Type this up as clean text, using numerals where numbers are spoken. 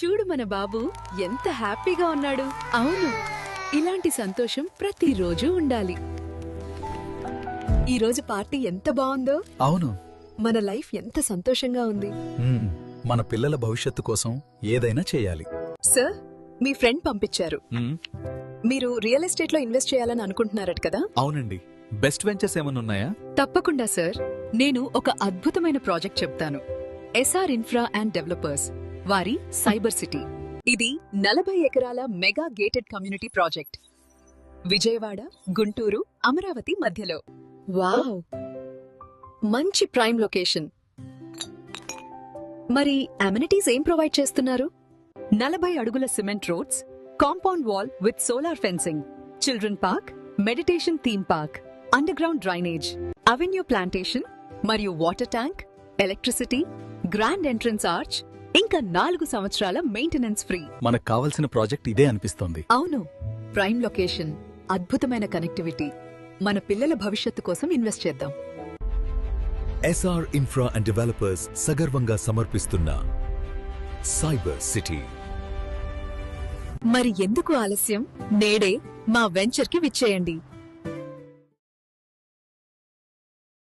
చూడు మన బాబు ఎంత హ్యాపీగా ఉన్నాడు. అవును, ఇలాంటి సంతోషం ప్రతిరోజు ఉండాలి. ఈరోజు పార్టీ ఎంత బాగుందో. అవును, మన లైఫ్ ఎంత సంతోషంగా ఉంది. మన పిల్లల భవిష్యత్తు కోసం ఏదైనా చేయాలి. సార్, మీ ఫ్రెండ్ పంపించారు. మీరు రియల్ ఎస్టేట్ లో ఇన్వెస్ట్ చేయాలని అనుకుంటున్నారట కదా? అవునండి. బెస్ట్ వెంచర్స్ ఏమన్నా ఉన్నాయా? తప్పకుండా సార్. నేను ఒక అద్భుతమైన ప్రాజెక్ట్ చెప్తాను. ఎస్ఆర్ ఇన్ఫ్రా అండ్ డెవలపర్స్ వారి సైబర్ సిటీ. ఇది 40 ఎకరాల mega gated community project. Vijayawada, Guntur, Amaravati మధ్యలో. వావ్, మంచి ప్రైమ్ లొకేషన్. మరి అమ్యూనిటీస్ ఏం ప్రొవైడ్ చేస్తున్నారు? 40 అడుగుల cement roads, compound wall with solar fencing, children park, meditation theme park, underground drainage, avenue plantation మరియు water tank, electricity, grand entrance arch, ఇంకా 4 సంవత్సరాల maintenance free. మనకు కావలసిన ప్రాజెక్ట్ ఇదే అనిపిస్తోంది. అవును, ప్రైమ్ లొకేషన్, అద్భుతమైన కనెక్టివిటీ. మన పిల్లల భవిష్యత్తు కోసం ఇన్వెస్ట్ చేద్దాం. ఎస్ఆర్ ఇన్ఫ్రా అండ్ డెవలపర్స్ సగర్వంగా సమర్పిస్తున్న సైబర్ సిటీ. మరి ఎందుకు ఆలస్యం? నేడే మా వెంచర్ కి విచ్చేయండి.